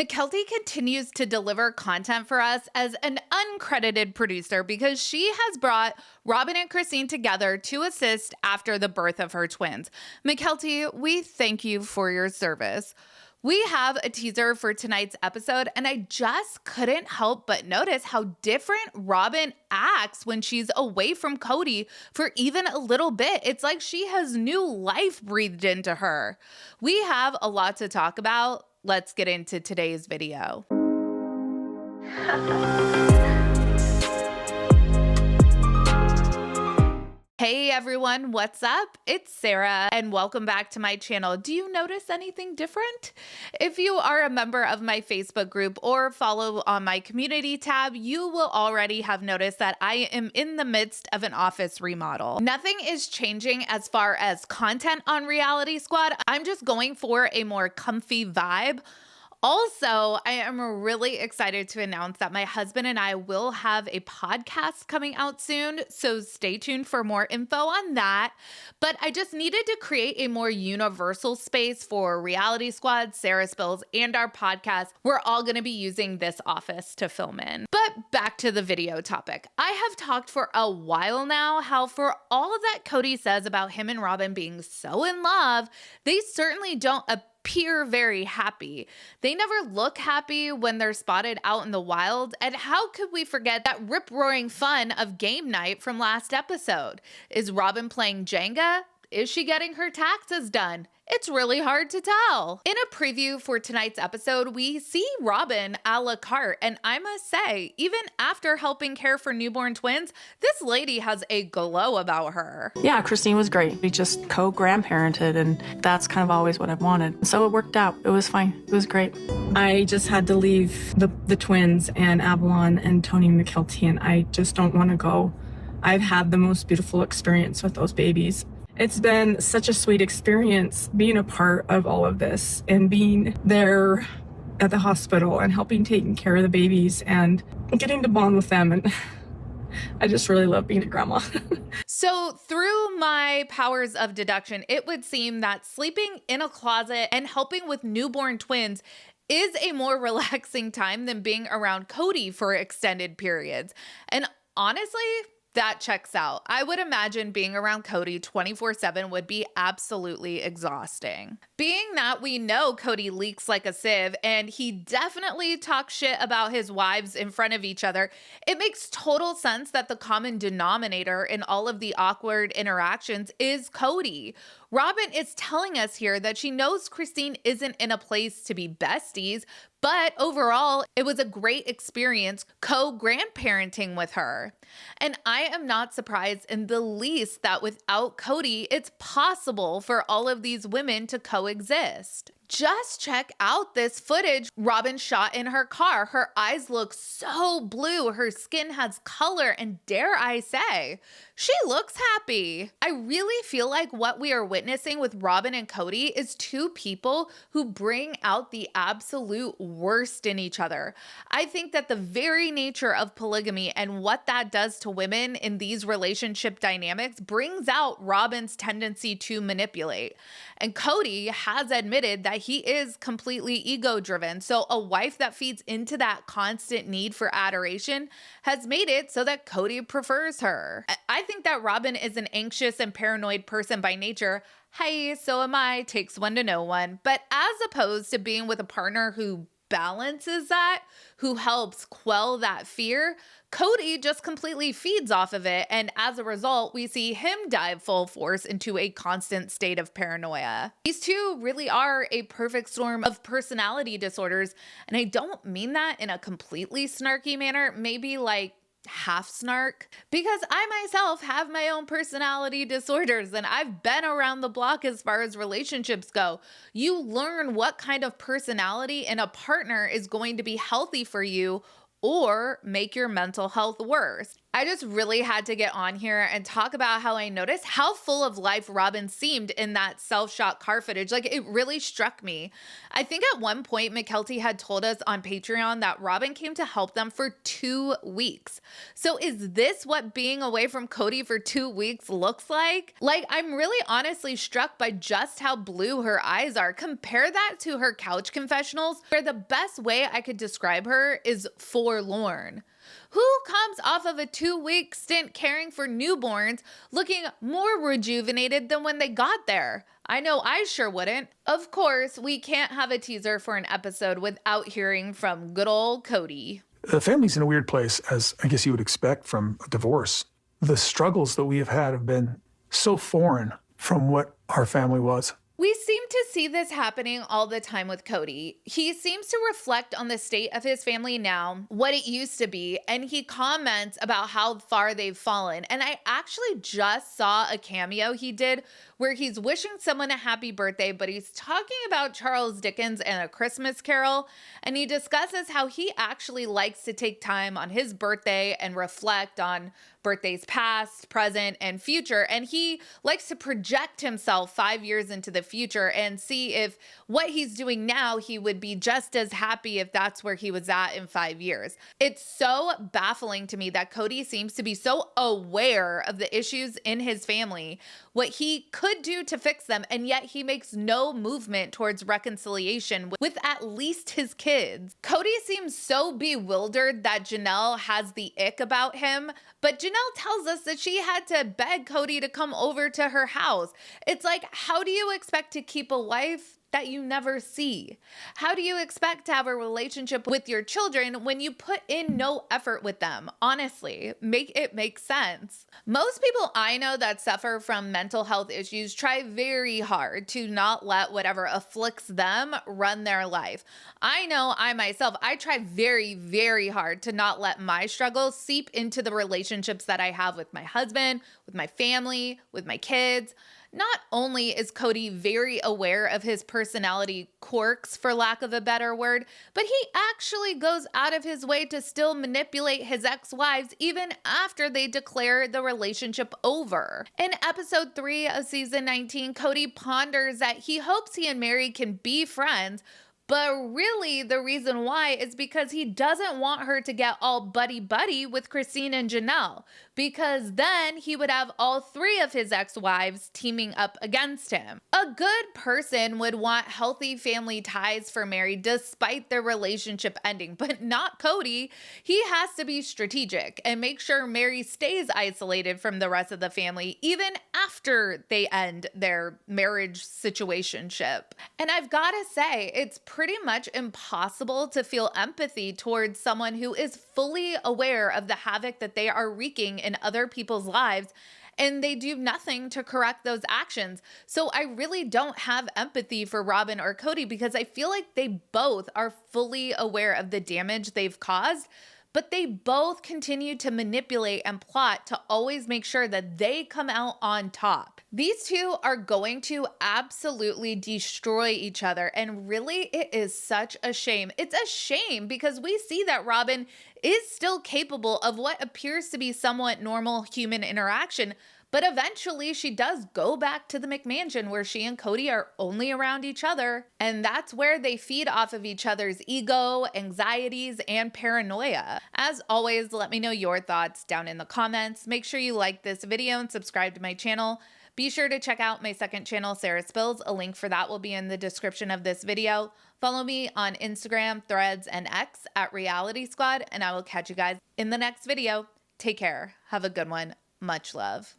Mykelti continues to deliver content for us as an uncredited producer because she has brought Robyn and Christine together to assist after the birth of her twins. Mykelti, we thank you for your service. We have a teaser for tonight's episode, and I just couldn't help but notice how different Robyn acts when she's away from Kody for even a little bit. It's like she has new life breathed into her. We have a lot to talk about. Let's get into today's video. Hey everyone, what's up? It's Sarah and welcome back to my channel. Do you notice anything different? If you are a member of my Facebook group or follow on my community tab, you will already have noticed that I am in the midst of an office remodel. Nothing is changing as far as content on Reality Squad. I'm just going for a more comfy vibe. Also, I am really excited to announce that my husband and I will have a podcast coming out soon, so stay tuned for more info on that. But I just needed to create a more universal space for Reality Squad, Sarah Spills, and our podcast. We're all going to be using this office to film in. But back to the video topic. I have talked for a while now how for all that Kody says about him and Robyn being so in love, they certainly don't appear very happy. They never look happy when they're spotted out in the wild. And how could we forget that rip-roaring fun of game night from last episode? Is Robyn playing Jenga? Is she getting her taxes done? It's really hard to tell. In a preview for tonight's episode, we see Robyn a la carte, and I must say, even after helping care for newborn twins, this lady has a glow about her. Yeah, Christine was great. We just co-grandparented, and that's kind of always what I've wanted. So it worked out. It was fine. It was great. I just had to leave the twins and Avalon and Tony and Mykelti, and I just don't want to go. I've had the most beautiful experience with those babies. It's been such a sweet experience being a part of all of this and being there at the hospital and helping taking care of the babies and getting to bond with them. And I just really love being a grandma. So through my powers of deduction, it would seem that sleeping in a closet and helping with newborn twins is a more relaxing time than being around Kody for extended periods. And honestly, that checks out. I would imagine being around Kody 24/7 would be absolutely exhausting. Being that we know Kody leaks like a sieve and he definitely talks shit about his wives in front of each other, it makes total sense that the common denominator in all of the awkward interactions is Kody. Robyn is telling us here that she knows Christine isn't in a place to be besties, but overall, it was a great experience co-grandparenting with her. And I am not surprised in the least that without Kody, it's possible for all of these women to coexist. Just check out this footage Robyn shot in her car. Her eyes look so blue. Her skin has color, and dare I say, she looks happy. I really feel like what we are witnessing with Robyn and Kody is two people who bring out the absolute worst in each other. I think that the very nature of polygamy and what that does to women in these relationship dynamics brings out Robyn's tendency to manipulate. And Kody has admitted that he is completely ego-driven. So a wife that feeds into that constant need for adoration has made it so that Kody prefers her. I think that Robyn is an anxious and paranoid person by nature. Hey, so am I. Takes one to know one. But as opposed to being with a partner who balances that, who helps quell that fear, Kody just completely feeds off of it, and as a result, we see him dive full force into a constant state of paranoia. These two really are a perfect storm of personality disorders, and I don't mean that in a completely snarky manner, maybe like half snark, because I myself have my own personality disorders and I've been around the block as far as relationships go. You learn what kind of personality in a partner is going to be healthy for you or make your mental health worse. I just really had to get on here and talk about how I noticed how full of life Robyn seemed in that self-shot car footage. Like, it really struck me. I think at one point, Mykelti had told us on Patreon that Robyn came to help them for 2 weeks. So is this what being away from Kody for 2 weeks looks like? Like, I'm really honestly struck by just how blue her eyes are. Compare that to her couch confessionals, where the best way I could describe her is forlorn. Who comes off of a 2-week stint caring for newborns looking more rejuvenated than when they got there? I know I sure wouldn't. Of course, we can't have a teaser for an episode without hearing from good old Kody. The family's in a weird place, as I guess you would expect from a divorce. The struggles that we have been so foreign from what our family was. We seem to see this happening all the time with Kody. He seems to reflect on the state of his family now, what it used to be, and he comments about how far they've fallen. And I actually just saw a cameo he did where he's wishing someone a happy birthday, but he's talking about Charles Dickens and A Christmas Carol, and he discusses how he actually likes to take time on his birthday and reflect on birthdays past, present, and future. And he likes to project himself 5 years into the future and see if what he's doing now, he would be just as happy if that's where he was at in 5 years. It's so baffling to me that Kody seems to be so aware of the issues in his family, what he could do to fix them, and yet he makes no movement towards reconciliation with at least his kids. Kody seems so bewildered that Janelle has the ick about him, but Janelle tells us that she had to beg Kody to come over to her house. It's like, how do you expect to keep a wife that you never see? How do you expect to have a relationship with your children when you put in no effort with them? Honestly, make it make sense. Most people I know that suffer from mental health issues try very hard to not let whatever afflicts them run their life. I know I myself, I try very, very hard to not let my struggles seep into the relationships that I have with my husband, with my family, with my kids. Not only is Kody very aware of his personality quirks, for lack of a better word, but he actually goes out of his way to still manipulate his ex-wives even after they declare the relationship over. In episode 3 of season 19, Kody ponders that he hopes he and Meri can be friends, but really the reason why is because he doesn't want her to get all buddy-buddy with Christine and Janelle, because then he would have all 3 of his ex-wives teaming up against him. A good person would want healthy family ties for Meri despite their relationship ending, but not Kody. He has to be strategic and make sure Meri stays isolated from the rest of the family even after they end their marriage situationship. And I've got to say, it's pretty much impossible to feel empathy towards someone who is fully aware of the havoc that they are wreaking in other people's lives, and they do nothing to correct those actions. So I really don't have empathy for Robyn or Kody because I feel like they both are fully aware of the damage they've caused, but they both continue to manipulate and plot to always make sure that they come out on top. These two are going to absolutely destroy each other, and really it is such a shame. It's a shame because we see that Robyn is still capable of what appears to be somewhat normal human interaction, but eventually she does go back to the McMansion where she and Kody are only around each other. And that's where they feed off of each other's ego, anxieties, and paranoia. As always, let me know your thoughts down in the comments. Make sure you like this video and subscribe to my channel. Be sure to check out my second channel, Sarah Spills. A link for that will be in the description of this video. Follow me on Instagram, Threads, and X at Reality Squad, and I will catch you guys in the next video. Take care. Have a good one. Much love.